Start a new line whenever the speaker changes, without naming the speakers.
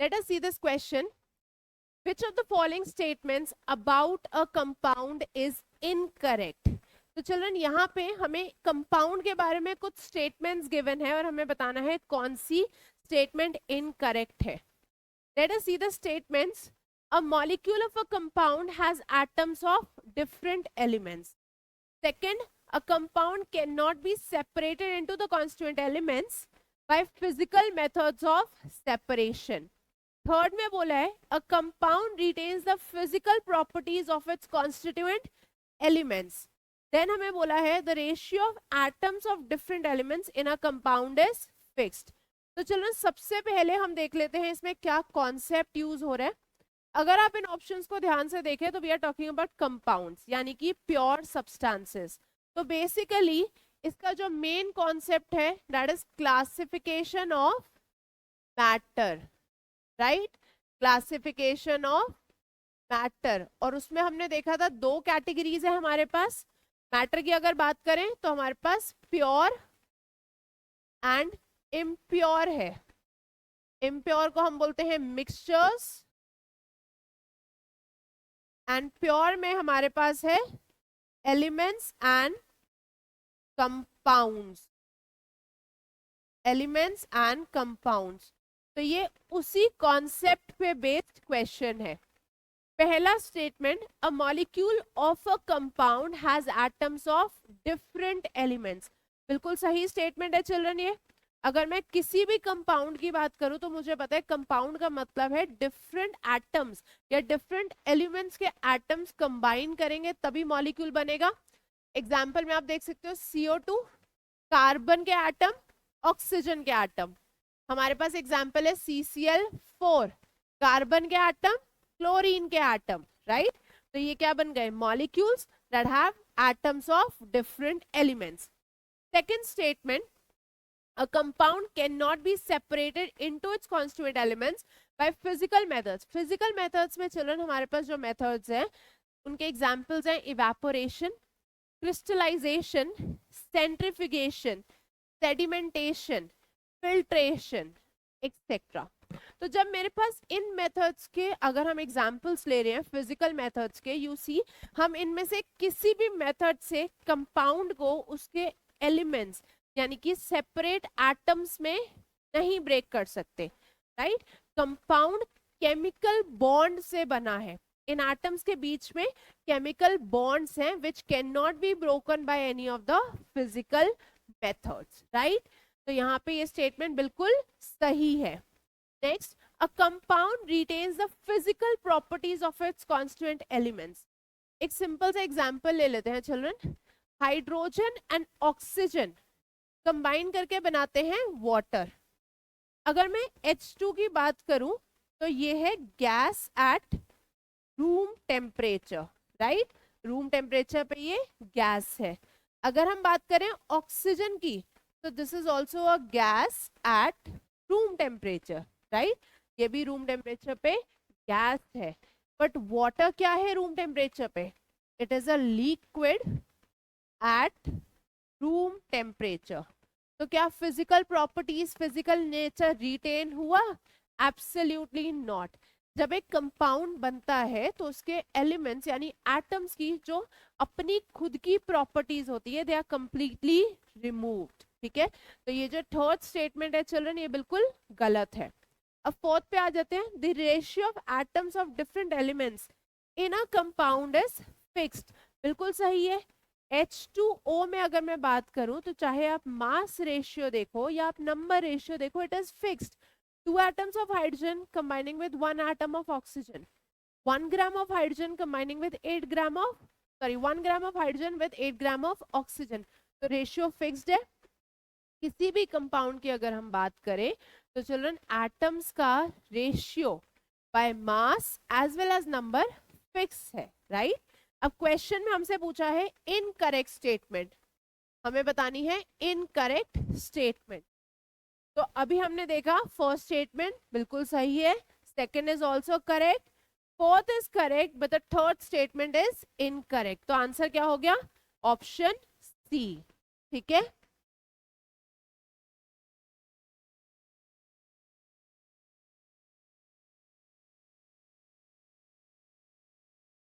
Let us see this question. Which of the following statements about a compound is incorrect? तो children यहाँ पे हमें compound के बारे में कुछ स्टेटमेंट्स गिवन है और हमें बताना है कौन सी स्टेटमेंट इनकरेक्ट है. Let us see the statements. A molecule of a compound has atoms of different elements. Second, a compound cannot be separated into the constituent elements by physical methods of separation. Third में बोला है a compound retains the physical properties of its constituent elements. Then हमें बोला है the ratio of atoms of different elements in a compound is fixed. तो चलो सबसे पहले हम देख लेते हैं इसमें क्या कॉन्सेप्ट यूज हो रहा है. अगर आप इन ऑप्शंस को ध्यान से देखें तो we are talking about compounds यानी कि प्योर सब्सटेंसेस. तो बेसिकली इसका जो मेन कॉन्सेप्ट है that is classification of matter, right, classification of matter. और उसमें हमने देखा था दो कैटेगरीज है हमारे पास. मैटर की अगर बात करें तो हमारे पास प्योर एंड इम्प्योर है. इम्प्योर को हम बोलते हैं मिक्सचर्स एंड प्योर में हमारे पास है elements and compounds. Elements and compounds. तो ये उसी कॉन्सेप्ट पे बेस्ड क्वेश्चन है. पहला statement a molecule of a compound has atoms of different elements. बिल्कुल सही स्टेटमेंट है चिल्ड्रन. ये अगर मैं किसी भी कंपाउंड की बात करूं तो मुझे पता है कंपाउंड का मतलब है डिफरेंट एटम्स या डिफरेंट एलिमेंट्स के एटम्स कंबाइन करेंगे तभी मॉलिक्यूल बनेगा. एग्जांपल में आप देख सकते हो CO2 कार्बन के एटम, ऑक्सीजन के एटम. हमारे पास एग्जांपल है CCl4 कार्बन के एटम, क्लोरीन के एटम, राइट. तो ये क्या बन गए? Molecules that have atoms of different elements. Second statement a compound cannot be separated into its constituent elements by physical methods. physical methods में children हमारे पास जो methods हैं उनके examples हैं evaporation, crystallization, centrifugation, sedimentation, filtration, etc. तो जब मेरे पास इन methods के अगर हम एग्जाम्पल्स ले रहे हैं फिजिकल मेथड्स के, यू सी हम इनमें से किसी भी मेथड से कंपाउंड को उसके एलिमेंट्स यानी कि सेपरेट एटम्स में नहीं ब्रेक कर सकते, राइट. कंपाउंड केमिकल बॉन्ड से बना है. इन एटम्स के बीच में केमिकल बॉन्ड्स हैं which can not be broken by any of the physical methods, right. तो यहाँ पे ये स्टेटमेंट बिल्कुल सही है. Next, a compound retains the physical properties of its constituent elements. एक सिंपल सा एग्जांपल ले लेते हैं children. Hydrogen and oxygen combine करके बनाते हैं वाटर. अगर मैं H2 की बात करूं तो ये है gas at room temperature, right. Room temperature पे ये गैस है. अगर हम बात करें ऑक्सीजन की तो this is also a gas at room temperature, right. ये भी रूम टेम्परेचर पे गैस है. बट वाटर क्या है रूम टेम्परेचर पे? It is a liquid at room temperature. तो क्या physical properties, physical nature retain हुआ? Absolutely not. जब एक कंपाउंड बनता है तो उसके एलिमेंट्स यानी एटम्स की जो अपनी खुद की प्रॉपर्टीज होती है दे आर कंप्लीटली रिमूव्ड. ठीक है. तो ये जो थर्ड स्टेटमेंट है चिल्ड्रन ये बिल्कुल गलत है. अब फोर्थ पे आ जाते हैं. The ratio of atoms of different elements in a compound is fixed. बिल्कुल सही है. H2O में अगर मैं बात करूं तो चाहे आप मास रेशियो देखो या आप नंबर रेशियो देखो, it is fixed. 2 atoms of hydrogen combining with 1 atom of oxygen, 1 gram of hydrogen combining with 1 gram of hydrogen with 8 gram of oxygen. तो रेशियो फिक्स्ड है. किसी भी कंपाउंड की अगर हम बात करें तो चिल्ड्रन एटम्स का ratio by mass as well as number fix है, राइट. अब क्वेश्चन में हमसे पूछा है इनकरेक्ट स्टेटमेंट, हमें बतानी है इनकरेक्ट स्टेटमेंट. तो अभी हमने देखा फर्स्ट स्टेटमेंट बिल्कुल सही है, second is also correct, fourth is correct, but the third statement is incorrect. तो आंसर क्या हो गया? Option C. ठीक है.